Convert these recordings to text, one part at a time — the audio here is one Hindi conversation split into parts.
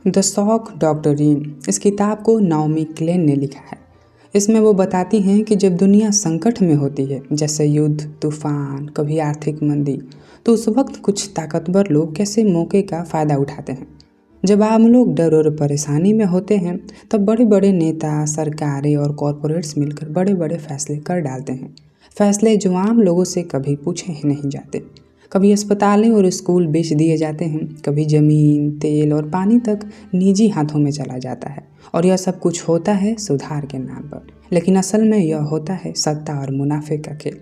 द शॉक डॉक्टरीन इस किताब को नाओमी क्लेन ने लिखा है। इसमें वो बताती हैं कि जब दुनिया संकट में होती है, जैसे युद्ध, तूफान, कभी आर्थिक मंदी, तो उस वक्त कुछ ताकतवर लोग कैसे मौके का फ़ायदा उठाते हैं। जब आम लोग डर और परेशानी में होते हैं, तब बड़े बड़े नेता, सरकारें और कॉरपोरेट्स मिलकर बड़े बड़े फैसले कर डालते हैं। फैसले जो आम लोगों से कभी पूछे ही नहीं जाते। कभी अस्पतालें और स्कूल बेच दिए जाते हैं, कभी ज़मीन, तेल और पानी तक निजी हाथों में चला जाता है। और यह सब कुछ होता है सुधार के नाम पर, लेकिन असल में यह होता है सत्ता और मुनाफे का खेल।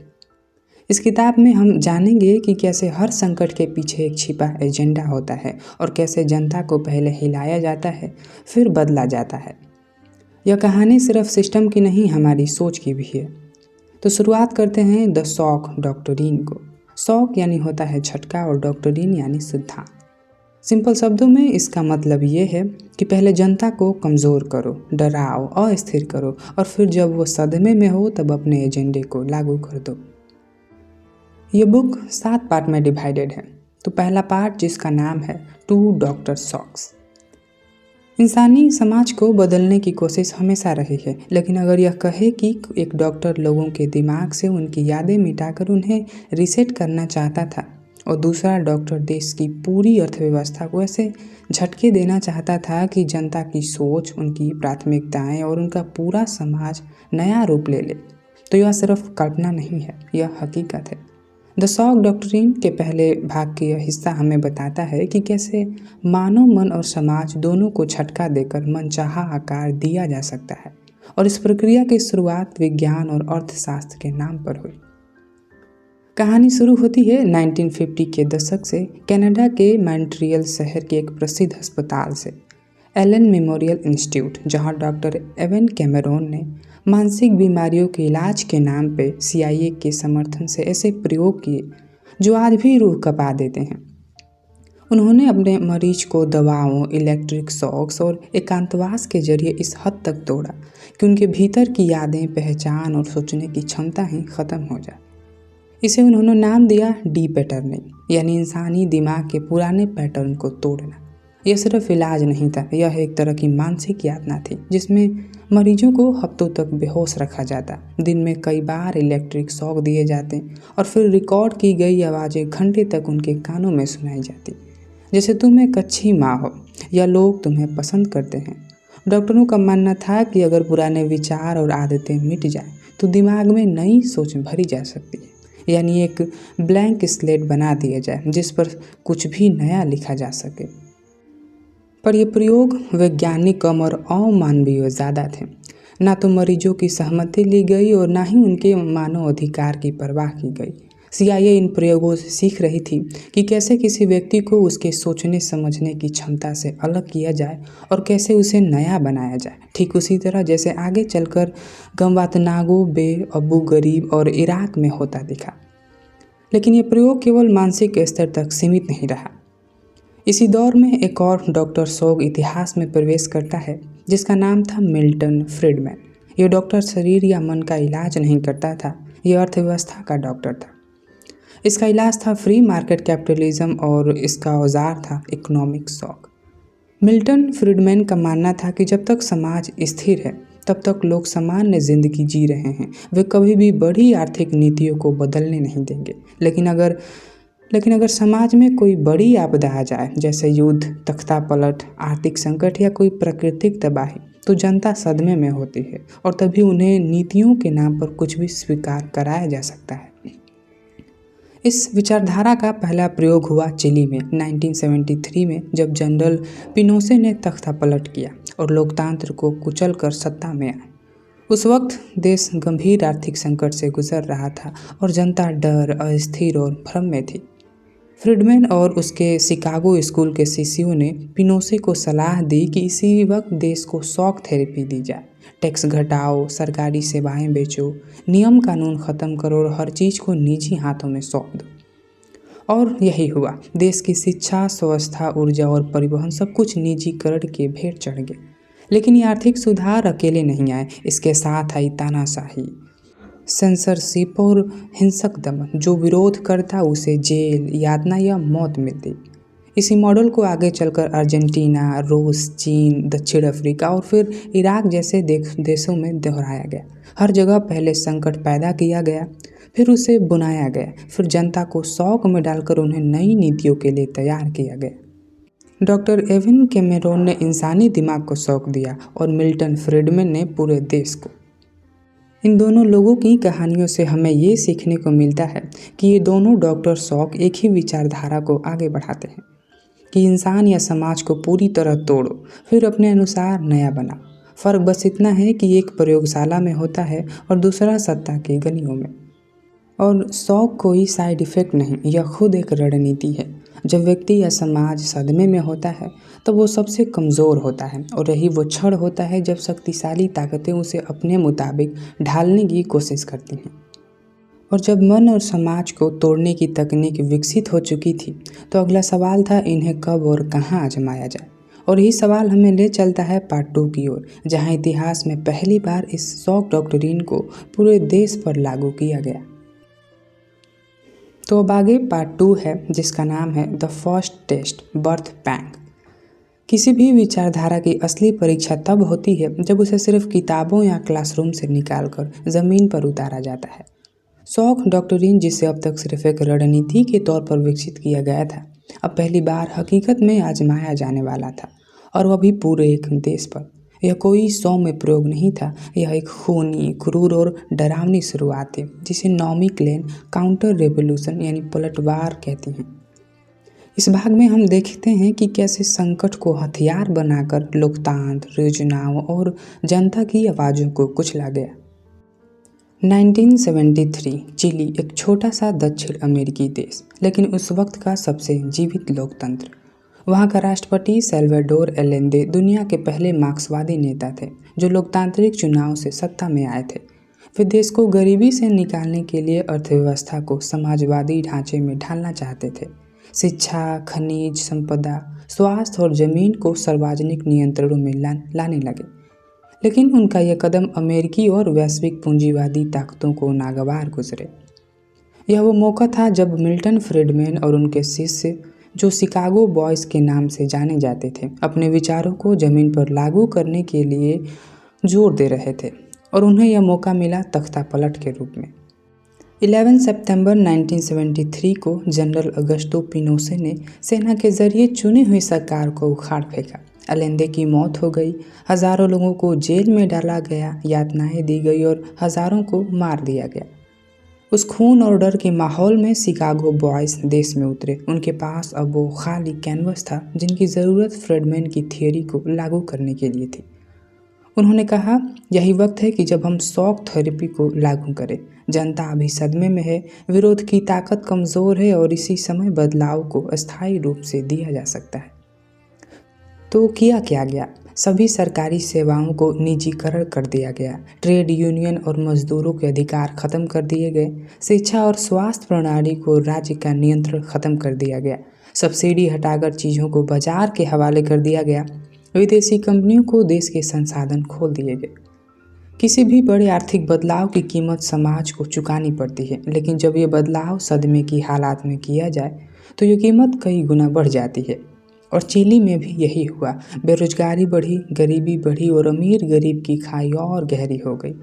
इस किताब में हम जानेंगे कि कैसे हर संकट के पीछे एक छिपा एजेंडा होता है और कैसे जनता को पहले हिलाया जाता है, फिर बदला जाता है। यह कहानी सिर्फ सिस्टम की नहीं, हमारी सोच की भी है। तो शुरुआत करते हैं द शॉक डॉक्टरीन को। शॉक यानी होता है झटका और डॉक्टरीन यानी सिद्धांत। सिंपल शब्दों में इसका मतलब ये है कि पहले जनता को कमज़ोर करो, डराओ, अस्थिर करो और फिर जब वो सदमे में हो तब अपने एजेंडे को लागू कर दो। ये बुक 7 पार्ट में डिवाइडेड है। तो पहला पार्ट जिसका नाम है टू डॉक्टर शॉक्स। इंसानी समाज को बदलने की कोशिश हमेशा रही है, लेकिन अगर यह कहे कि एक डॉक्टर लोगों के दिमाग से उनकी यादें मिटाकर उन्हें रीसेट करना चाहता था और दूसरा डॉक्टर देश की पूरी अर्थव्यवस्था को ऐसे झटके देना चाहता था कि जनता की सोच, उनकी प्राथमिकताएं और उनका पूरा समाज नया रूप ले ले, तो यह सिर्फ कल्पना नहीं है, यह हकीकत है। द शॉक डॉक्ट्रिन के पहले भाग का यह हिस्सा हमें बताता है कि कैसे मानव मन और समाज दोनों को झटका देकर मनचाहा आकार दिया जा सकता है, और इस प्रक्रिया की शुरुआत विज्ञान और अर्थशास्त्र के नाम पर हुई। कहानी शुरू होती है 1950 के दशक से कनाडा के मॉन्ट्रियल शहर के एक प्रसिद्ध अस्पताल से, एलन मेमोरियल इंस्टीट्यूट, जहां डॉक्टर एवन कैमेरॉन ने मानसिक बीमारियों के इलाज के नाम पे CIA के समर्थन से ऐसे प्रयोग किए जो आज भी रूह कँपा देते हैं। उन्होंने अपने मरीज को दवाओं, इलेक्ट्रिक शॉक्स और एकांतवास के जरिए इस हद तक तोड़ा कि उनके भीतर की यादें, पहचान और सोचने की क्षमता ही खत्म हो जाए। इसे उन्होंने नाम दिया डी पैटर्निंग, यानी इंसानी दिमाग के पुराने पैटर्न को तोड़ना। यह सिर्फ इलाज नहीं था, यह एक तरह की मानसिक यातना थी जिसमें मरीजों को हफ्तों तक बेहोश रखा जाता, दिन में कई बार इलेक्ट्रिक शॉक दिए जाते और फिर रिकॉर्ड की गई आवाज़ें घंटे तक उनके कानों में सुनाई जाती, जैसे तुम एक अच्छी माँ हो या लोग तुम्हें पसंद करते हैं। डॉक्टरों का मानना था कि अगर पुराने विचार और आदतें मिट जाएं तो दिमाग में नई सोच भरी जा सकती है, यानी एक ब्लैंक स्लेट बना दिया जाए जिस पर कुछ भी नया लिखा जा सके। पर ये प्रयोग वैज्ञानिक कम और अमानवीय ज़्यादा थे। ना तो मरीजों की सहमति ली गई और ना ही उनके मानव अधिकार की परवाह की गई। CIA इन प्रयोगों से सीख रही थी कि कैसे किसी व्यक्ति को उसके सोचने समझने की क्षमता से अलग किया जाए और कैसे उसे नया बनाया जाए। ठीक उसी तरह जैसे आगे चलकर गवातनागो बे, अबू गरीब और इराक में होता दिखा। लेकिन ये प्रयोग केवल मानसिक स्तर तक सीमित नहीं रहा। इसी दौर में एक और डॉक्टर शॉक इतिहास में प्रवेश करता है जिसका नाम था मिल्टन फ्रीडमैन। यह डॉक्टर शरीर या मन का इलाज नहीं करता था, यह अर्थव्यवस्था का डॉक्टर था। इसका इलाज था फ्री मार्केट कैपिटलिज्म और इसका औजार था इकोनॉमिक शॉक। मिल्टन फ्रीडमैन का मानना था कि जब तक समाज स्थिर है तब तक लोग सामान्य जिंदगी जी रहे हैं, वे कभी भी बड़ी आर्थिक नीतियों को बदलने नहीं देंगे। लेकिन अगर समाज में कोई बड़ी आपदा आ जाए, जैसे युद्ध, तख्ता पलट, आर्थिक संकट या कोई प्राकृतिक तबाही, तो जनता सदमे में होती है और तभी उन्हें नीतियों के नाम पर कुछ भी स्वीकार कराया जा सकता है। इस विचारधारा का पहला प्रयोग हुआ चिली में 1973 में, जब जनरल पिनोसे ने तख्ता पलट किया और लोकतंत्र को कुचल कर सत्ता में आए। उस वक्त देश गंभीर आर्थिक संकट से गुजर रहा था और जनता डर, अस्थिर और भ्रम में थी। फ्रीडमैन और उसके शिकागो स्कूल के शिष्यों ने पिनोसे को सलाह दी कि इसी वक्त देश को शॉक थेरेपी दी जाए। टैक्स घटाओ, सरकारी सेवाएं बेचो, नियम कानून ख़त्म करो और हर चीज़ को निजी हाथों में सौंप दो। और यही हुआ। देश की शिक्षा, स्वास्थ्य, ऊर्जा और परिवहन सब कुछ निजीकरण के भेंट चढ़ गए। लेकिन ये आर्थिक सुधार अकेले नहीं आए, इसके साथ आई तानाशाही, सेंसरशिप और हिंसक दमन। जो विरोध करता उसे जेल, यातना या मौत मिलती। इसी मॉडल को आगे चलकर अर्जेंटीना, रूस, चीन, दक्षिण अफ्रीका और फिर इराक जैसे देशों में दोहराया गया। हर जगह पहले संकट पैदा किया गया, फिर उसे बुनाया गया, फिर जनता को शौक में डालकर उन्हें नई नीतियों के लिए तैयार किया गया। डॉक्टर एविन कैमेरॉन ने इंसानी दिमाग को शौक दिया और मिल्टन फ्रीडमैन ने पूरे देश को। इन दोनों लोगों की कहानियों से हमें ये सीखने को मिलता है कि ये दोनों डॉक्टर शौक एक ही विचारधारा को आगे बढ़ाते हैं कि इंसान या समाज को पूरी तरह तोड़ो, फिर अपने अनुसार नया बनाओ। फ़र्क बस इतना है कि एक प्रयोगशाला में होता है और दूसरा सत्ता की गलियों में। और शौक कोई साइड इफ़ेक्ट नहीं, यह खुद एक रणनीति है। जब व्यक्ति या समाज सदमे में होता है तब वो सबसे कमज़ोर होता है, और यही वो क्षण होता है जब शक्तिशाली ताकतें उसे अपने मुताबिक ढालने की कोशिश करती हैं। और जब मन और समाज को तोड़ने की तकनीक विकसित हो चुकी थी तो अगला सवाल था इन्हें कब और कहाँ आजमाया जाए। और यही सवाल हमें ले चलता है पार्ट 2 की ओर, जहाँ इतिहास में पहली बार इस शौक डॉक्ट्रिन को पूरे देश पर लागू किया गया। तो अब आगे पार्ट 2 है, जिसका नाम है द फर्स्ट टेस्ट, बर्थ पैंग। किसी भी विचारधारा की असली परीक्षा तब होती है जब उसे सिर्फ किताबों या क्लासरूम से निकालकर ज़मीन पर उतारा जाता है। शौक डॉक्ट्रिन, जिसे अब तक सिर्फ एक रणनीति के तौर पर विकसित किया गया था, अब पहली बार हकीकत में आजमाया जाने वाला था, और वह भी पूरे एक देश पर। यह कोई सौम्य प्रयोग नहीं था, यह एक खूनी, क्रूर और डरावनी शुरुआत थी, जिसे नॉमी क्लेन काउंटर रेवोल्यूशन यानी पलटवार कहती हैं। इस भाग में हम देखते हैं कि कैसे संकट को हथियार बनाकर लोकतंत्र, योजनाओं और जनता की आवाज़ों को कुचला गया। 1973 चिली एक छोटा सा दक्षिण अमेरिकी देश, लेकिन उस वक्त का सबसे जीवित लोकतंत्र। वहाँ का राष्ट्रपति सैल्वाडोर एलेंदे दुनिया के पहले मार्क्सवादी नेता थे जो लोकतांत्रिक चुनाव से सत्ता में आए थे। वे देश को गरीबी से निकालने के लिए अर्थव्यवस्था को समाजवादी ढांचे में ढालना चाहते थे। शिक्षा, खनिज संपदा, स्वास्थ्य और जमीन को सार्वजनिक नियंत्रणों में लाने लगे। लेकिन उनका यह कदम अमेरिकी और वैश्विक पूंजीवादी ताकतों को नागवार गुजरे। यह वो मौका था जब मिल्टन फ्रीडमैन और उनके शिष्य, जो शिकागो बॉयज़ के नाम से जाने जाते थे, अपने विचारों को ज़मीन पर लागू करने के लिए जोर दे रहे थे, और उन्हें यह मौका मिला तख्ता पलट के रूप में। 11 सितंबर 1973 को जनरल अगस्टो पिनोशे ने सेना के जरिए चुनी हुई सरकार को उखाड़ फेंका। अलेंदे की मौत हो गई, हज़ारों लोगों को जेल में डाला गया, यातनाएं दी गई और हज़ारों को मार दिया गया। उस खून और डर के माहौल में शिकागो बॉयज़ देश में उतरे। उनके पास अब वो खाली कैनवस था जिनकी ज़रूरत फ्रीडमैन की थियोरी को लागू करने के लिए थी। उन्होंने कहा, यही वक्त है कि जब हम शॉक थेरेपी को लागू करें। जनता अभी सदमे में है, विरोध की ताकत कमज़ोर है, और इसी समय बदलाव को अस्थायी रूप से दिया जा सकता है। तो किया क्या गया? सभी सरकारी सेवाओं को निजीकरण कर दिया गया। ट्रेड यूनियन और मजदूरों के अधिकार खत्म कर दिए गए। शिक्षा और स्वास्थ्य प्रणाली को राज्य का नियंत्रण खत्म कर दिया गया। सब्सिडी हटाकर चीज़ों को बाजार के हवाले कर दिया गया। विदेशी कंपनियों को देश के संसाधन खोल दिए गए। किसी भी बड़े आर्थिक बदलाव की कीमत समाज को चुकानी पड़ती है, लेकिन जब ये बदलाव सदमे की हालात में किया जाए तो ये कीमत कई गुना बढ़ जाती है। और चिली में भी यही हुआ। बेरोजगारी बढ़ी, गरीबी बढ़ी और अमीर गरीब की खाई और गहरी हो गई।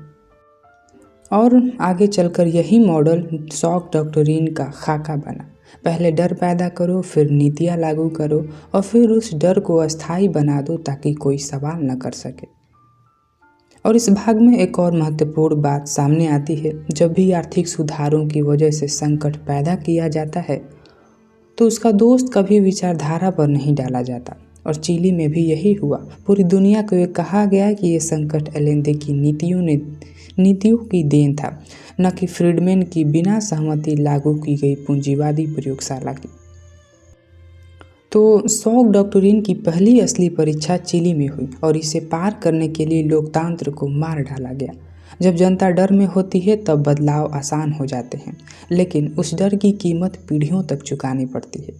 और आगे चलकर यही मॉडल शॉक डॉक्ट्रिन का खाका बना। पहले डर पैदा करो, फिर नीतियाँ लागू करो, और फिर उस डर को अस्थायी बना दो ताकि कोई सवाल न कर सके। और इस भाग में एक और महत्वपूर्ण बात सामने आती है। जब भी आर्थिक सुधारों की वजह से संकट पैदा किया जाता है तो उसका दोस्त कभी विचारधारा पर नहीं डाला जाता, और चिली में भी यही हुआ। पूरी दुनिया को ये कहा गया कि ये संकट एलेंदे की नीतियों की देन था, न कि फ्रीडमैन की बिना सहमति लागू की गई पूंजीवादी प्रयोगशाला की। तो शॉक डॉक्ट्रिन की पहली असली परीक्षा चिली में हुई, और इसे पार करने के लिए लोकतंत्र को मार डाला गया। जब जनता डर में होती है तब बदलाव आसान हो जाते हैं, लेकिन उस डर की कीमत पीढ़ियों तक चुकानी पड़ती है।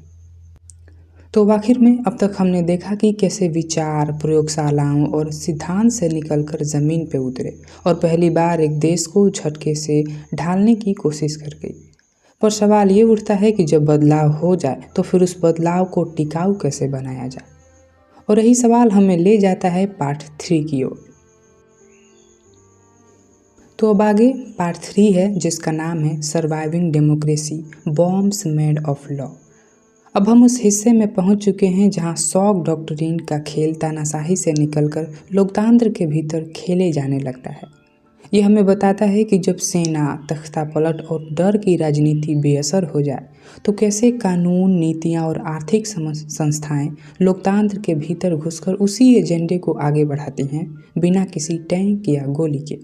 तो आखिर में अब तक हमने देखा कि कैसे विचार, प्रयोगशालाओं और सिद्धांत से निकलकर ज़मीन पे उतरे और पहली बार एक देश को झटके से ढालने की कोशिश कर गई। पर सवाल ये उठता है कि जब बदलाव हो जाए तो फिर उस बदलाव को टिकाऊ कैसे बनाया जाए। और यही सवाल हमें ले जाता है पार्ट 3 की ओर। तो अब आगे पार्ट 3 है जिसका नाम है surviving democracy bombs made of law. अब हम उस हिस्से में पहुंच चुके हैं जहां शॉक डॉक्ट्रिन का खेल तानाशाही से निकलकर लोकतंत्र के भीतर खेले जाने लगता है। ये हमें बताता है कि जब सेना, तख्तापलट और डर की राजनीति बेअसर हो जाए तो कैसे कानून, नीतियां और आर्थिक संस्थाएं लोकतंत्र के भीतर घुसकर उसी एजेंडे को आगे बढ़ाती हैं बिना किसी टैंक या गोली के।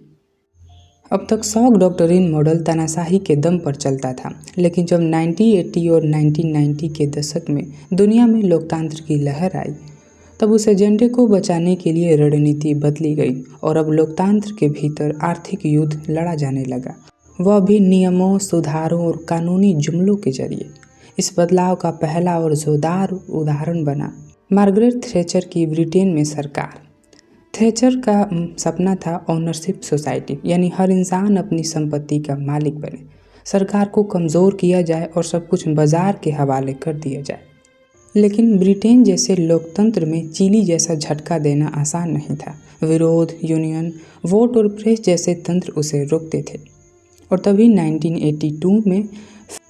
अब तक शॉक डॉक्ट्रिन मॉडल तानाशाही के दम पर चलता था, लेकिन जब 1980 और 1990 के दशक में दुनिया में लोकतंत्र की लहर आई तब उस एजेंडे को बचाने के लिए रणनीति बदली गई और अब लोकतंत्र के भीतर आर्थिक युद्ध लड़ा जाने लगा, वह भी नियमों, सुधारों और कानूनी जुमलों के जरिए। इस बदलाव का पहला और जोरदार उदाहरण बना मार्गरेट थैचर की ब्रिटेन में सरकार। थैचर का सपना था ओनरशिप सोसाइटी, यानी हर इंसान अपनी संपत्ति का मालिक बने, सरकार को कमज़ोर किया जाए और सब कुछ बाजार के हवाले कर दिया जाए। लेकिन ब्रिटेन जैसे लोकतंत्र में चीली जैसा झटका देना आसान नहीं था। विरोध, यूनियन, वोट और प्रेस जैसे तंत्र उसे रोकते थे। और तभी 1982 में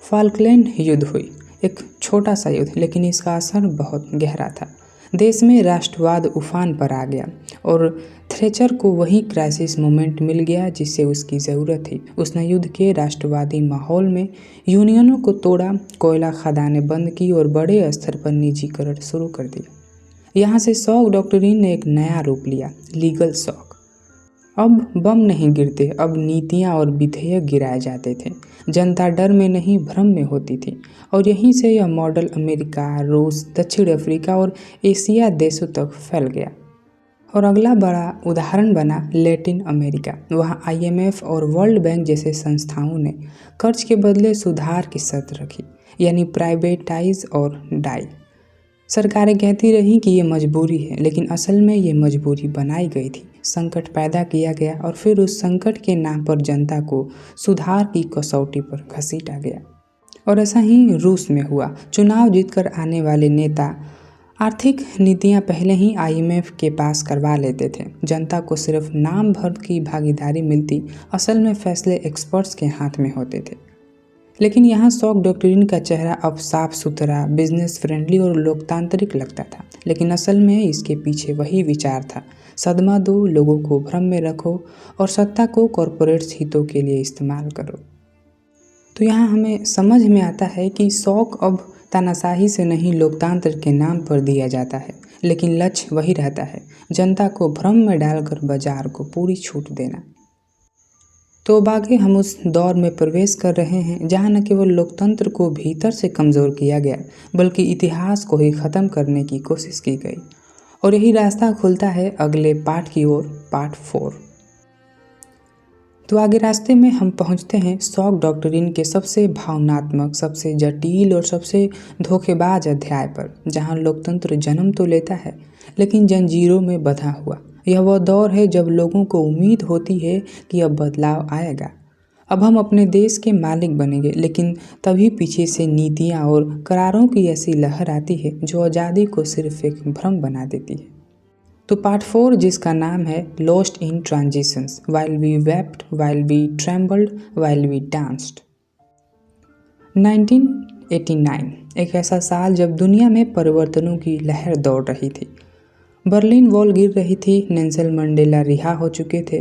फाल्कलैंड युद्ध हुई, एक छोटा सा युद्ध, लेकिन इसका असर बहुत गहरा था। देश में राष्ट्रवाद उफान पर आ गया और थ्रेचर को वही क्राइसिस मोमेंट मिल गया जिससे उसकी ज़रूरत थी। उसने युद्ध के राष्ट्रवादी माहौल में यूनियनों को तोड़ा, कोयला खदानें बंद की और बड़े स्तर पर निजीकरण शुरू कर दिया। यहाँ से शॉक डॉक्ट्रिन ने एक नया रूप लिया, लीगल शॉक। अब बम नहीं गिरते, अब नीतियाँ और विधेयक गिराए जाते थे। जनता डर में नहीं, भ्रम में होती थी। और यहीं से यह मॉडल अमेरिका, रूस, दक्षिण अफ्रीका और एशिया देशों तक फैल गया। और अगला बड़ा उदाहरण बना लैटिन अमेरिका। वहाँ IMF और वर्ल्ड बैंक जैसे संस्थाओं ने कर्ज के बदले सुधार की शर्त रखी, यानी प्राइवेटाइज और डाई। सरकारें कहती रहीं कि ये मजबूरी है, लेकिन असल में ये मजबूरी बनाई गई थी। संकट पैदा किया गया और फिर उस संकट के नाम पर जनता को सुधार की कसौटी पर घसीटा गया। और ऐसा ही रूस में हुआ। चुनाव जीतकर आने वाले नेता आर्थिक नीतियां पहले ही IMF के पास करवा लेते थे। जनता को सिर्फ नाम भर की भागीदारी मिलती, असल में फैसले एक्सपर्ट्स के हाथ में होते थे। लेकिन यहाँ शॉक डॉक्ट्रिन का चेहरा अब साफ सुथरा, बिजनेस फ्रेंडली और लोकतांत्रिक लगता था, लेकिन असल में इसके पीछे वही विचार था, सदमा दो, लोगों को भ्रम में रखो और सत्ता को कॉरपोरेट हितों के लिए इस्तेमाल करो। तो यहाँ हमें समझ में आता है कि शॉक अब तानाशाही से नहीं, लोकतंत्र के नाम पर दिया जाता है, लेकिन लक्ष्य वही रहता है, जनता को भ्रम में डालकर बाजार को पूरी छूट देना। तो अब आगे हम उस दौर में प्रवेश कर रहे हैं जहाँ न केवल लोकतंत्र को भीतर से कमज़ोर किया गया, बल्कि इतिहास को ही ख़त्म करने की कोशिश की गई। और यही रास्ता खुलता है अगले पार्ट की ओर, पार्ट 4। तो आगे रास्ते में हम पहुंचते हैं शॉक डॉक्ट्रिन के सबसे भावनात्मक, सबसे जटिल और सबसे धोखेबाज अध्याय पर, जहां लोकतंत्र जन्म तो लेता है लेकिन जंजीरों में बंधा हुआ। यह वह दौर है जब लोगों को उम्मीद होती है कि अब बदलाव आएगा, अब हम अपने देश के मालिक बनेंगे, लेकिन तभी पीछे से नीतियाँ और करारों की ऐसी लहर आती है जो आज़ादी को सिर्फ एक भ्रम बना देती है। तो पार्ट 4, जिसका नाम है lost in transitions, while we wept, while we trembled, while we danced. 1989 एक ऐसा साल जब दुनिया में परिवर्तनों की लहर दौड़ रही थी। बर्लिन वॉल गिर रही थी, नेल्सन मंडेला रिहा हो चुके थे,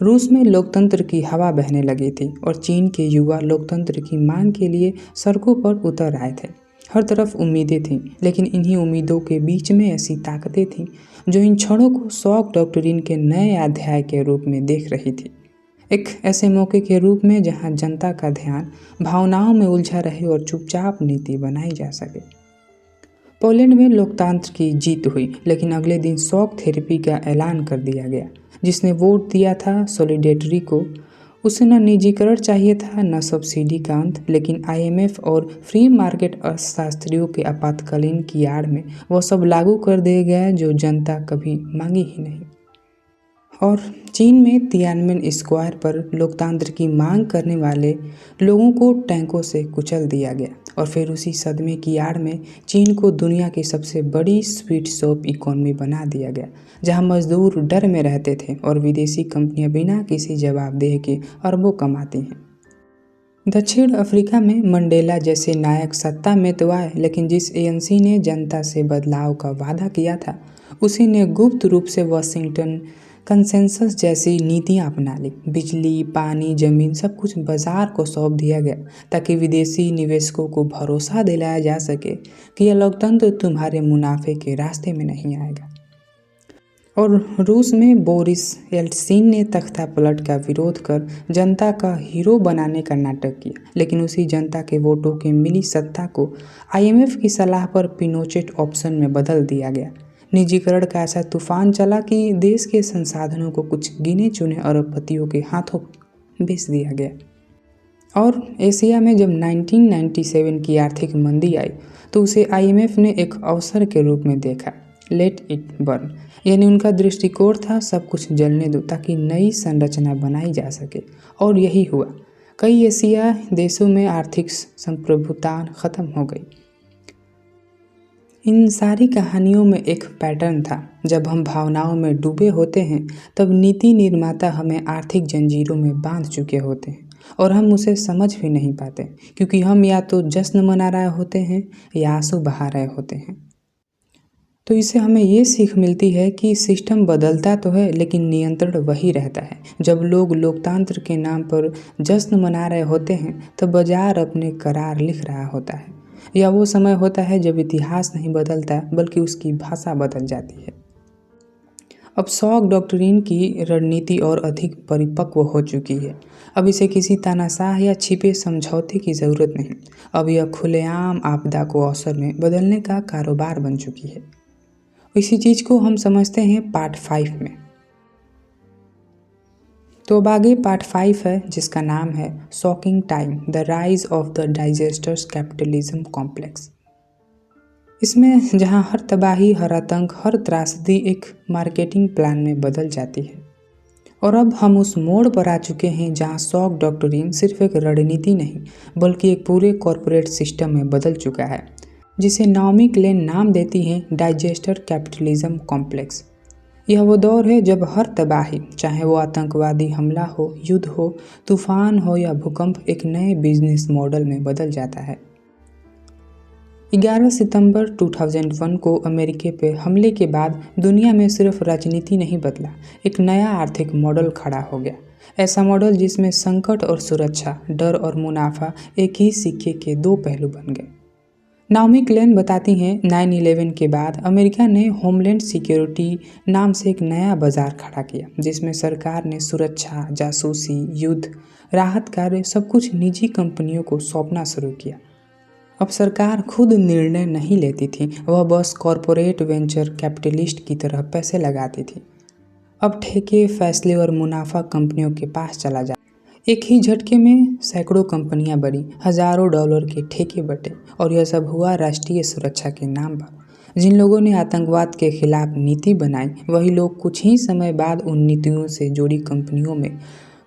रूस में लोकतंत्र की हवा बहने लगी थी और चीन के युवा लोकतंत्र की मांग के लिए सड़कों पर उतर आए थे। हर तरफ उम्मीदें थीं, लेकिन इन्हीं उम्मीदों के बीच में ऐसी ताकतें थीं जो इन क्षणों को शॉक डॉक्ट्रिन के नए अध्याय के रूप में देख रही थी। एक ऐसे मौके के रूप में जहां जनता का ध्यान भावनाओं में उलझा रहे और चुपचाप नीति बनाई जा सके। पोलैंड में लोकतंत्र की जीत हुई, लेकिन अगले दिन शॉक थेरेपी का ऐलान कर दिया गया। जिसने वोट दिया था सॉलिडेरिटी को, उसे न निजीकरण चाहिए था, न सब्सिडी का अंत, लेकिन IMF और फ्री मार्केट अर्थशास्त्रियों के आपातकालीन की आड़ में वह सब लागू कर दिया गया जो जनता कभी मांगी ही नहीं। और चीन में तियानमेन स्क्वायर पर लोकतंत्र की मांग करने वाले लोगों को टैंकों से कुचल दिया गया और फिर उसी सदमे की आड़ में चीन को दुनिया की सबसे बड़ी स्वीट शॉप इकोनॉमी बना दिया गया, जहां मजदूर डर में रहते थे और विदेशी कंपनियां बिना किसी जवाबदेही के अरबों कमाती हैं। दक्षिण अफ्रीका में मंडेला जैसे नायक सत्ता में तो आए, लेकिन जिस एएनसी ने जनता से बदलाव का वादा किया था उसी ने गुप्त रूप से वाशिंगटन कंसेंसस जैसी नीतियां अपना ली। बिजली, पानी, जमीन सब कुछ बाजार को सौंप दिया गया ताकि विदेशी निवेशकों को भरोसा दिलाया जा सके कि यह लोकतंत्र तुम्हारे मुनाफे के रास्ते में नहीं आएगा। और रूस में बोरिस येल्टसिन ने तख्ता पलट का विरोध कर जनता का हीरो बनाने का नाटक किया, लेकिन उसी जनता के वोटों के मिली सत्ता को आईएमएफ की सलाह पर पिनोचेट ऑप्शन में बदल दिया गया। निजीकरण का ऐसा तूफान चला कि देश के संसाधनों को कुछ गिने चुने अरबपतियों के हाथों बेच दिया गया। और एशिया में जब 1997 की आर्थिक मंदी आई तो उसे आईएमएफ ने एक अवसर के रूप में देखा। लेट इट बर्न, यानी उनका दृष्टिकोण था सब कुछ जलने दो ताकि नई संरचना बनाई जा सके, और यही हुआ। कई एशिया देशों में आर्थिक संप्रभुता खत्म हो गई। इन सारी कहानियों में एक पैटर्न था। जब हम भावनाओं में डूबे होते हैं तब नीति निर्माता हमें आर्थिक जंजीरों में बांध चुके होते हैं और हम उसे समझ भी नहीं पाते, क्योंकि हम या तो जश्न मना रहे होते हैं या आंसू बहा रहे होते हैं। तो इससे हमें ये सीख मिलती है कि सिस्टम बदलता तो है लेकिन नियंत्रण वही रहता है। जब लोग लोकतंत्र के नाम पर जश्न मना रहे होते हैं तब बाजार अपने करार लिख रहा होता है। यह वो समय होता है जब इतिहास नहीं बदलता बल्कि उसकी भाषा बदल जाती है। अब शॉक डॉक्ट्रिन की रणनीति और अधिक परिपक्व हो चुकी है। अब इसे किसी तानाशाह या छिपे समझौते की ज़रूरत नहीं। अब यह खुलेआम आपदा को अवसर में बदलने का कारोबार बन चुकी है। इसी चीज़ को हम समझते हैं पार्ट 5 में। तो अब आगे पार्ट 5 है जिसका नाम है shocking time, the rise of the digesters capitalism complex. इसमें जहां हर तबाही, हर आतंक, हर त्रासदी एक मार्केटिंग प्लान में बदल जाती है। और अब हम उस मोड़ पर आ चुके हैं जहां शॉक डॉक्ट्रिन सिर्फ एक रणनीति नहीं बल्कि एक पूरे कॉरपोरेट सिस्टम में बदल चुका है, जिसे नाओमी क्लेन नाम देती हैं डाइजेस्टर कैपिटलिज्म कॉम्प्लेक्स। यह वो दौर है जब हर तबाही, चाहे वो आतंकवादी हमला हो, युद्ध हो, तूफान हो या भूकंप, एक नए बिजनेस मॉडल में बदल जाता है। 11 सितंबर 2001 को अमेरिका पे हमले के बाद दुनिया में सिर्फ राजनीति नहीं बदला, एक नया आर्थिक मॉडल खड़ा हो गया। ऐसा मॉडल जिसमें संकट और सुरक्षा, डर और मुनाफा एक ही सिक्के के दो पहलू बन गए। नाओमी क्लेन बताती हैं 9/11 के बाद अमेरिका ने होमलैंड सिक्योरिटी नाम से एक नया बाजार खड़ा किया, जिसमें सरकार ने सुरक्षा, जासूसी, युद्ध, राहत कार्य सब कुछ निजी कंपनियों को सौंपना शुरू किया। अब सरकार खुद निर्णय नहीं लेती थी, वह बस कॉरपोरेट वेंचर कैपिटलिस्ट की तरह पैसे लगाती थी। अब ठेके, फैसले और मुनाफा कंपनियों के पास चला जाता। एक ही झटके में सैकड़ों कंपनियां बढ़ी, हजारों डॉलर के ठेके बटे, और यह सब हुआ राष्ट्रीय सुरक्षा के नाम पर। जिन लोगों ने आतंकवाद के खिलाफ नीति बनाई वही लोग कुछ ही समय बाद उन नीतियों से जुड़ी कंपनियों में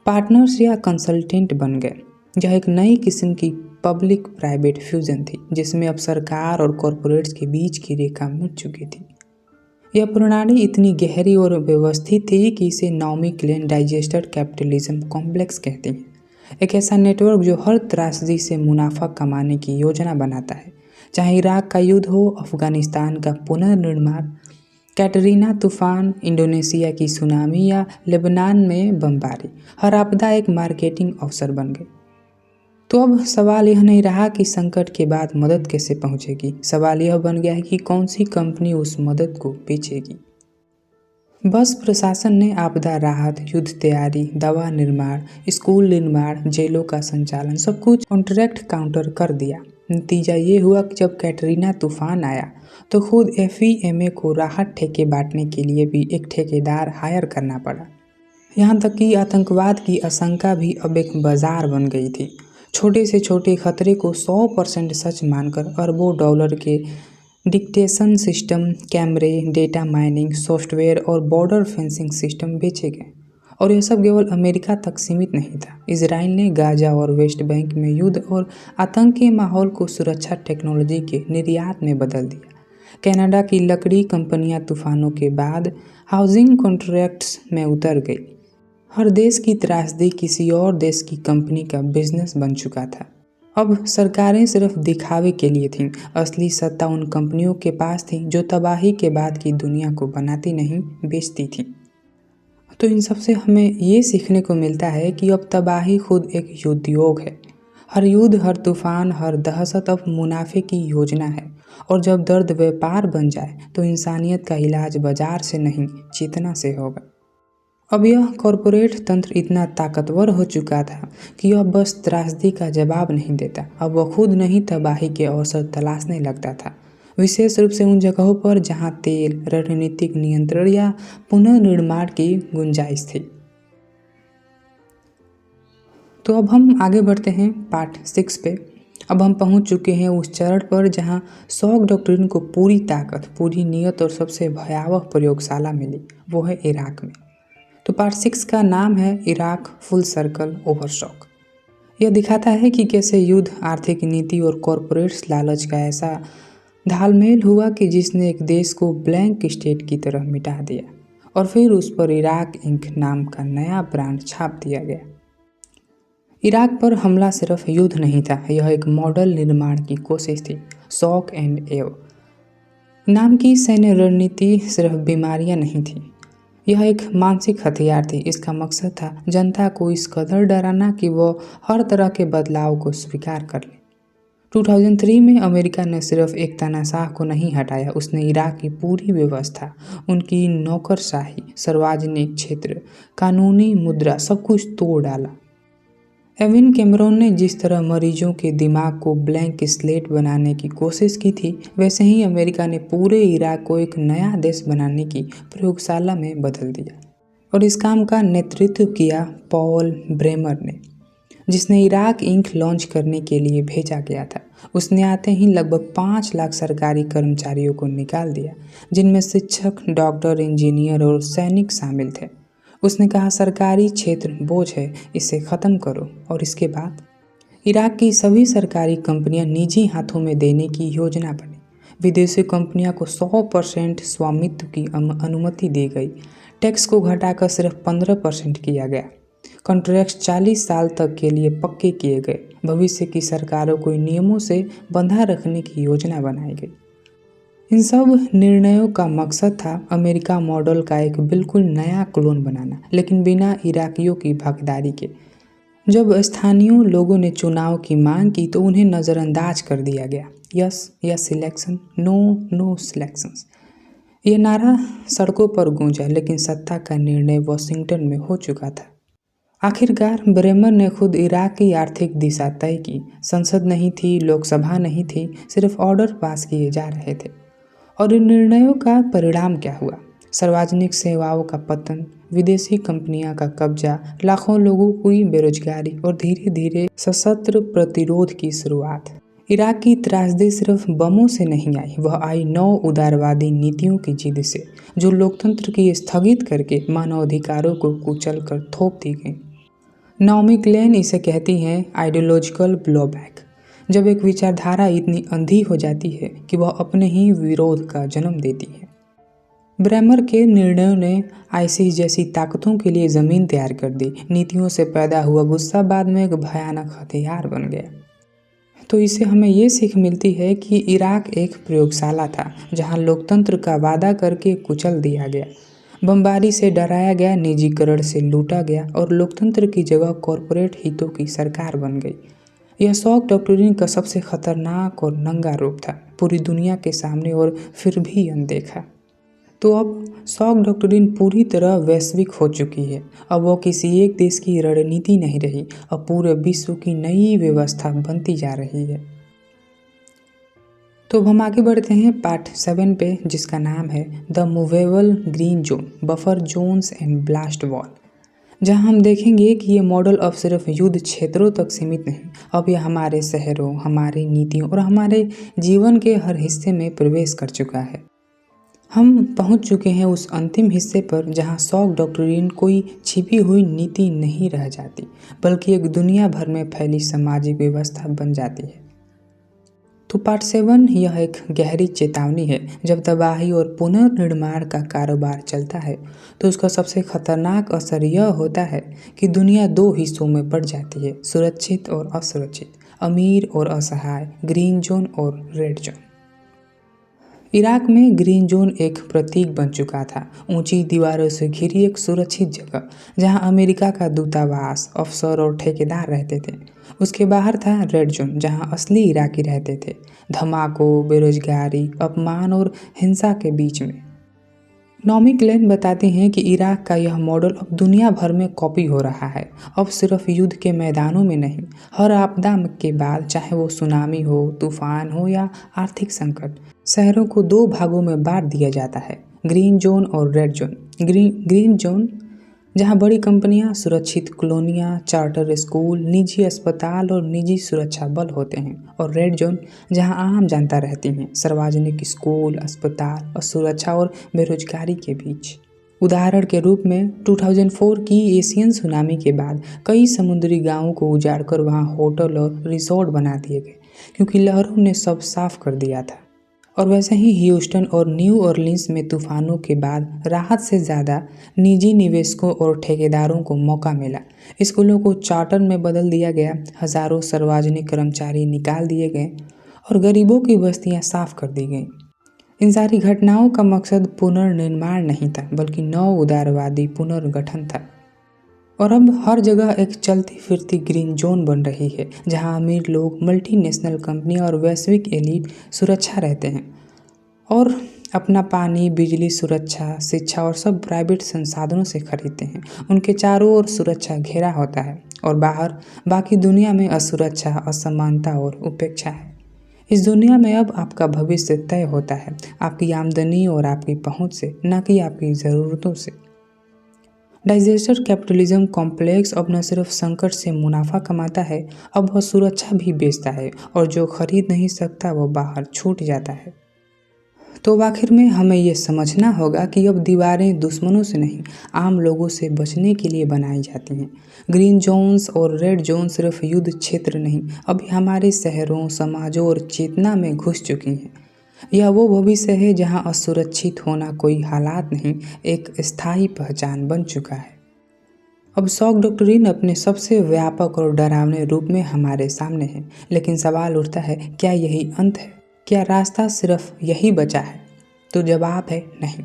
पार्टनर्स या कंसल्टेंट बन गए। यह एक नई किस्म की पब्लिक प्राइवेट फ्यूजन थी जिसमें अब सरकार और कॉरपोरेट्स के बीच की रेखा मिट चुकी थी। यह प्रणाली इतनी गहरी और व्यवस्थित थी कि इसे Naomi Klein disaster capitalism complex कहते हैं। एक ऐसा नेटवर्क जो हर त्रासदी से मुनाफा कमाने की योजना बनाता है, चाहे इराक का युद्ध हो, अफगानिस्तान का पुनर्निर्माण, कैटरीना तूफान, इंडोनेशिया की सुनामी या लेबनान में बमबारी। हर आपदा एक मार्केटिंग अवसर बन गई। तो अब सवाल यह नहीं रहा कि संकट के बाद मदद कैसे पहुंचेगी, सवाल यह बन गया है कि कौन सी कंपनी उस मदद को बेचेगी। बस प्रशासन ने आपदा राहत, युद्ध तैयारी, दवा निर्माण, स्कूल निर्माण, जेलों का संचालन सब कुछ कॉन्ट्रैक्ट काउंटर कर दिया। नतीजा ये हुआ कि जब कैटरीना तूफान आया तो खुद FEMA को राहत ठेके बांटने के लिए भी एक ठेकेदार हायर करना पड़ा। यहाँ तक कि आतंकवाद की आशंका भी अब एक बाजार बन गई थी। छोटे से छोटे खतरे को 100% सच मानकर अरबों डॉलर के डिक्टेशन सिस्टम, कैमरे, डेटा माइनिंग सॉफ्टवेयर और बॉर्डर फेंसिंग सिस्टम बेचे गए। और यह सब केवल अमेरिका तक सीमित नहीं था। इजराइल ने गाजा और वेस्ट बैंक में युद्ध और आतंक के माहौल को सुरक्षा टेक्नोलॉजी के निर्यात में बदल दिया। कनाडा की लकड़ी कंपनियां तूफानों के बाद हाउसिंग कॉन्ट्रैक्ट्स में उतर गई। हर देश की त्रासदी किसी और देश की कंपनी का बिजनेस बन चुका था। अब सरकारें सिर्फ दिखावे के लिए थीं, असली सत्ता उन कंपनियों के पास थी जो तबाही के बाद की दुनिया को बनाती नहीं, बेचती थीं। तो इन सब से हमें ये सीखने को मिलता है कि अब तबाही खुद एक उद्योग है। हर युद्ध, हर तूफान, हर दहशत अब मुनाफे की योजना है। और जब दर्द व्यापार बन जाए तो इंसानियत का इलाज बाजार से नहीं, चेतना से होगा। अब यह कॉरपोरेट तंत्र इतना ताकतवर हो चुका था कि अब बस त्रासदी का जवाब नहीं देता, अब वह खुद नहीं तबाही के अवसर तलाशने लगता था, विशेष रूप से उन जगहों पर जहां तेल, रणनीतिक नियंत्रण या पुनर्निर्माण की गुंजाइश थी। तो अब हम आगे बढ़ते हैं पार्ट 6 पे। अब हम पहुंच चुके हैं उस चरण पर जहां शॉक डॉक्ट्रिन को पूरी ताकत, पूरी नीयत और सबसे भयावह प्रयोगशाला मिली, वो है इराक में। तो पार्ट 6 का नाम है Iraq full circle over shock. यह दिखाता है कि कैसे युद्ध, आर्थिक नीति और कॉरपोरेट्स लालच का ऐसा घालमेल हुआ कि जिसने एक देश को ब्लैंक स्टेट की तरह मिटा दिया और फिर उस पर इराक इंक नाम का नया ब्रांड छाप दिया गया। इराक पर हमला सिर्फ युद्ध नहीं था, यह एक मॉडल निर्माण की कोशिश थी। शॉक एंड एव नाम की सैन्य रणनीति सिर्फ बीमारियां नहीं थी, यह एक मानसिक हथियार थी। इसका मकसद था जनता को इस कदर डराना कि वो हर तरह के बदलाव को स्वीकार कर ले। 2003 में अमेरिका ने सिर्फ एक तानाशाह को नहीं हटाया, उसने इराक की पूरी व्यवस्था, उनकी नौकरशाही, सार्वजनिक क्षेत्र, कानूनी मुद्रा, सब कुछ तोड़ डाला। एविन कैमरून ने जिस तरह मरीजों के दिमाग को ब्लैंक स्लेट बनाने की कोशिश की थी, वैसे ही अमेरिका ने पूरे इराक को एक नया देश बनाने की प्रयोगशाला में बदल दिया। और इस काम का नेतृत्व किया पॉल ब्रेमर ने, जिसने इराक इंक लॉन्च करने के लिए भेजा गया था। उसने आते ही लगभग 5 लाख सरकारी कर्मचारियों को निकाल दिया, जिनमें शिक्षक, डॉक्टर, इंजीनियर और सैनिक शामिल थे। उसने कहा सरकारी क्षेत्र बोझ है, इसे ख़त्म करो। और इसके बाद इराक की सभी सरकारी कंपनियां निजी हाथों में देने की योजना बनी। विदेशी कंपनियों को 100% स्वामित्व की अनुमति दी गई। टैक्स को घटाकर सिर्फ 15% किया गया। कॉन्ट्रैक्ट 40 साल तक के लिए पक्के किए गए। भविष्य की सरकारों को इन नियमों से बंधा रखने की योजना बनाई गई। इन सब निर्णयों का मकसद था अमेरिका मॉडल का एक बिल्कुल नया क्लोन बनाना, लेकिन बिना इराकियों की भागीदारी के। जब स्थानीय लोगों ने चुनाव की मांग की तो उन्हें नज़रअंदाज कर दिया गया। Yes yes selection, no no selections, यह नारा सड़कों पर गूंजा, लेकिन सत्ता का निर्णय वॉशिंगटन में हो चुका था। आखिरकार ब्रेमर ने खुद इराक की आर्थिक दिशा तय की। संसद नहीं थी, लोकसभा नहीं थी, सिर्फ ऑर्डर पास किए जा रहे थे। और इन निर्णयों का परिणाम क्या हुआ? सार्वजनिक सेवाओं का पतन, विदेशी कंपनियों का कब्जा, लाखों लोगों की बेरोजगारी और धीरे धीरे सशस्त्र प्रतिरोध की शुरुआत। इराक की त्रासदी सिर्फ बमों से नहीं आई, वह आई 9 उदारवादी नीतियों की जिद से, जो लोकतंत्र की स्थगित करके मानवाधिकारों को कुचल कर थोप दी गई। नाओमी क्लेन इसे कहती हैं आइडियोलॉजिकल ब्लोबैक, जब एक विचारधारा इतनी अंधी हो जाती है कि वह अपने ही विरोध का जन्म देती है। ब्रेमर के निर्णयों ने आईसिस जैसी ताकतों के लिए ज़मीन तैयार कर दी। नीतियों से पैदा हुआ गुस्सा बाद में एक भयानक हथियार बन गया। तो इससे हमें ये सीख मिलती है कि इराक एक प्रयोगशाला था, जहां लोकतंत्र का वादा करके कुचल दिया गया, बमबारी से डराया गया, निजीकरण से लूटा गया और लोकतंत्र की जगह कॉरपोरेट हितों की सरकार बन गई। यह शॉक डॉक्ट्रिन का सबसे खतरनाक और नंगा रूप था, पूरी दुनिया के सामने और फिर भी अनदेखा। तो अब शॉक डॉक्ट्रिन पूरी तरह वैश्विक हो चुकी है। अब वो किसी एक देश की रणनीति नहीं रही, अब पूरे विश्व की नई व्यवस्था बनती जा रही है। तो अब हम आगे बढ़ते हैं पार्ट 7 पे, जिसका नाम है the movable green zone, buffer zones and blast wall. जहां हम देखेंगे कि ये मॉडल अब सिर्फ युद्ध क्षेत्रों तक सीमित नहीं, अब यह हमारे शहरों, हमारी नीतियों और हमारे जीवन के हर हिस्से में प्रवेश कर चुका है। हम पहुंच चुके हैं उस अंतिम हिस्से पर जहां शॉक डॉक्ट्रिन कोई छिपी हुई नीति नहीं रह जाती, बल्कि एक दुनिया भर में फैली सामाजिक व्यवस्था बन जाती है। तो पार्ट 7 यह एक गहरी चेतावनी है। जब तबाही और पुनर्निर्माण का कारोबार चलता है तो उसका सबसे खतरनाक असर यह होता है कि दुनिया दो हिस्सों में बढ़ जाती है, सुरक्षित और असुरक्षित, अमीर और असहाय, ग्रीन जोन और रेड जोन। इराक में ग्रीन जोन एक प्रतीक बन चुका था, ऊंची दीवारों से घिरी एक सुरक्षित जगह जहां अमेरिका का दूतावास, अफसर और ठेकेदार रहते थे। उसके बाहर था रेड जोन जहां असली इराकी रहते थे, धमाकों, बेरोजगारी, अपमान और हिंसा के बीच में। नॉमी क्लेन बताते हैं कि इराक का यह मॉडल अब दुनिया भर में कॉपी हो रहा है। अब सिर्फ युद्ध के मैदानों में नहीं, हर आपदा के बाद, चाहे वो सुनामी हो, तूफान हो या आर्थिक संकट, शहरों को दो भागों में बांट दिया जाता है, ग्रीन जोन और रेड जोन। ग्रीन जोन जहां बड़ी कंपनियां, सुरक्षित कॉलोनियां, चार्टर स्कूल, निजी अस्पताल और निजी सुरक्षा बल होते हैं, और रेड जोन जहां आम जनता रहती हैं, सार्वजनिक स्कूल, अस्पताल और सुरक्षा और बेरोजगारी के बीच। उदाहरण के रूप में 2004 की एशियन सुनामी के बाद कई समुद्री गांवों को उजाड़कर वहां होटल और रिसोर्ट बना दिए गए क्योंकि लहरों ने सब साफ कर दिया था। और वैसे ही ह्यूस्टन और न्यू ऑरलिन्स में तूफानों के बाद राहत से ज़्यादा निजी निवेशकों और ठेकेदारों को मौका मिला। स्कूलों को चार्टर में बदल दिया गया, हजारों सार्वजनिक कर्मचारी निकाल दिए गए और गरीबों की बस्तियां साफ कर दी गईं। इन सारी घटनाओं का मकसद पुनर्निर्माण नहीं था, बल्कि नव उदारवादी पुनर्गठन था। और अब हर जगह एक चलती फिरती ग्रीन जोन बन रही है जहां अमीर लोग, मल्टीनेशनल कंपनियां और वैश्विक एलीट सुरक्षा रहते हैं और अपना पानी, बिजली, सुरक्षा, शिक्षा और सब प्राइवेट संसाधनों से खरीदते हैं। उनके चारों ओर सुरक्षा घेरा होता है और बाहर बाकी दुनिया में असुरक्षा, असमानता और उपेक्षा है। इस दुनिया में अब आपका भविष्य तय होता है आपकी आमदनी और आपकी पहुंच से, न कि आपकी ज़रूरतों से। डाइजेस्टर कैपिटलिज्म कॉम्प्लेक्स अब न सिर्फ संकट से मुनाफा कमाता है, अब वह सुरक्षा भी बेचता है, और जो खरीद नहीं सकता वह बाहर छूट जाता है। तो आखिर में हमें ये समझना होगा कि अब दीवारें दुश्मनों से नहीं, आम लोगों से बचने के लिए बनाई जाती हैं। ग्रीन जोन्स और रेड जोन सिर्फ युद्ध क्षेत्र नहीं, अभी हमारे शहरों, समाजों और चेतना में घुस चुकी हैं। यह वो भविष्य है जहां असुरक्षित होना कोई हालात नहीं, एक स्थायी पहचान बन चुका है। अब शॉक डॉक्ट्रिन अपने सबसे व्यापक और डरावने रूप में हमारे सामने है, लेकिन सवाल उठता है, क्या यही अंत है? क्या रास्ता सिर्फ यही बचा है? तो जवाब है नहीं,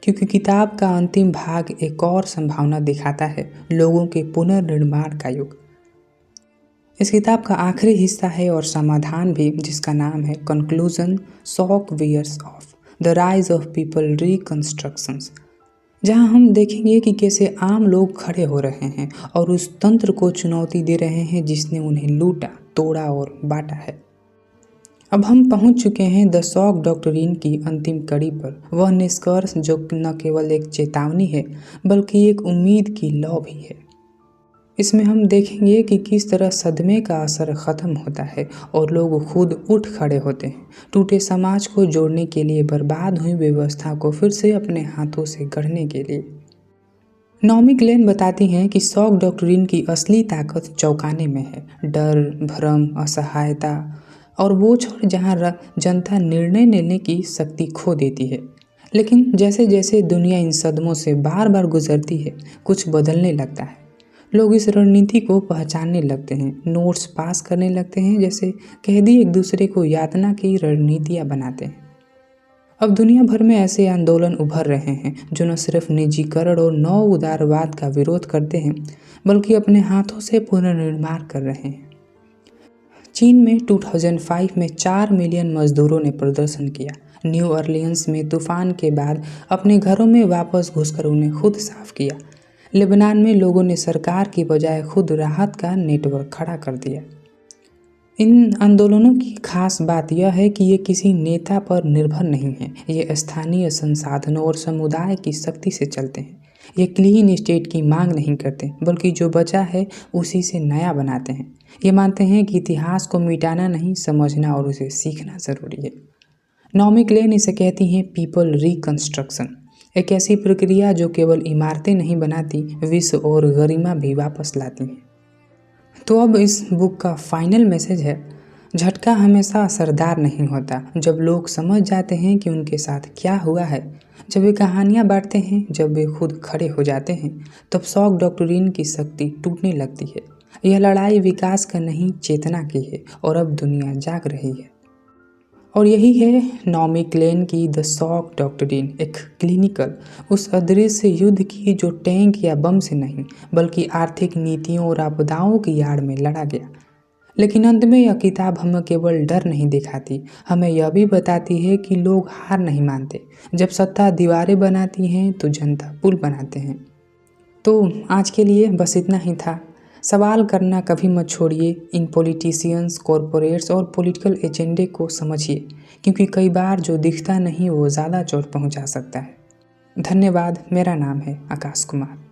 क्योंकि किताब का अंतिम भाग एक और संभावना दिखाता है, लोगों के पुनर्निर्माण का युग। इस किताब का आखिरी हिस्सा है और समाधान भी, जिसका नाम है conclusion, shock waves of the rise of people reconstructions, जहां हम देखेंगे कि कैसे आम लोग खड़े हो रहे हैं और उस तंत्र को चुनौती दे रहे हैं जिसने उन्हें लूटा, तोड़ा और बांटा है। अब हम पहुंच चुके हैं द शॉक डॉक्ट्रिन की अंतिम कड़ी पर, वह निष्कर्ष जो न केवल एक चेतावनी है बल्कि एक उम्मीद की लौ भी है। इसमें हम देखेंगे कि किस तरह सदमे का असर ख़त्म होता है और लोग खुद उठ खड़े होते हैं, टूटे समाज को जोड़ने के लिए, बर्बाद हुई व्यवस्था को फिर से अपने हाथों से गढ़ने के लिए। नॉमी क्लेन बताती हैं कि शॉक डॉक्ट्रिन की असली ताकत चौंकाने में है, डर, भ्रम, असहायता और वो छोड़ जहां जनता निर्णय लेने की शक्ति खो देती है। लेकिन जैसे जैसे दुनिया इन सदमों से बार बार गुजरती है, कुछ बदलने लगता है। लोग इस रणनीति को पहचानने लगते हैं, नोट्स पास करने लगते हैं, जैसे कैदी एक दूसरे को यातना की रणनीतियाँ बनाते हैं। अब दुनिया भर में ऐसे आंदोलन उभर रहे हैं जो न सिर्फ निजीकरण और नव उदारवाद का विरोध करते हैं, बल्कि अपने हाथों से पुनर्निर्माण कर रहे हैं। चीन में 2005 में 4 मिलियन मजदूरों ने प्रदर्शन किया। न्यू ऑरलियंस में तूफान के बाद अपने घरों में वापस घुसकर उन्हें खुद साफ किया। लेबनान में लोगों ने सरकार की बजाय खुद राहत का नेटवर्क खड़ा कर दिया। इन आंदोलनों की खास बात यह है कि ये किसी नेता पर निर्भर नहीं है, ये स्थानीय संसाधनों और समुदाय की शक्ति से चलते हैं। ये क्लीन स्टेट की मांग नहीं करते, बल्कि जो बचा है उसी से नया बनाते हैं। ये मानते हैं कि इतिहास को मिटाना नहीं, समझना और उसे सीखना ज़रूरी है। नाओमी क्लेन इसे कहती हैं पीपल रिकंस्ट्रक्शन, एक ऐसी प्रक्रिया जो केवल इमारतें नहीं बनाती, विश्व और गरिमा भी वापस लाती है। तो अब इस बुक का फाइनल मैसेज है, झटका हमेशा असरदार नहीं होता। जब लोग समझ जाते हैं कि उनके साथ क्या हुआ है, जब वे कहानियाँ बांटते हैं, जब वे खुद खड़े हो जाते हैं, तब शॉक डॉक्ट्रिन की शक्ति टूटने लगती है। यह लड़ाई विकास का नहीं, चेतना की है, और अब दुनिया जाग रही है। और यही है नाओमी क्लेन की द शॉक डॉक्ट्रिन, एक क्लिनिकल उस अदृश्य युद्ध की जो टैंक या बम से नहीं, बल्कि आर्थिक नीतियों और आपदाओं की आड़ में लड़ा गया। लेकिन अंत में यह किताब हमें केवल डर नहीं दिखाती, हमें यह भी बताती है कि लोग हार नहीं मानते। जब सत्ता दीवारें बनाती हैं तो जनता पुल बनाते हैं। तो आज के लिए बस इतना ही था। सवाल करना कभी मत छोड़िए। इन पॉलिटिशियंस, कॉरपोरेट्स और पॉलिटिकल एजेंडे को समझिए, क्योंकि कई बार जो दिखता नहीं वो ज़्यादा चोट पहुंचा सकता है। धन्यवाद। मेरा नाम है आकाश कुमार।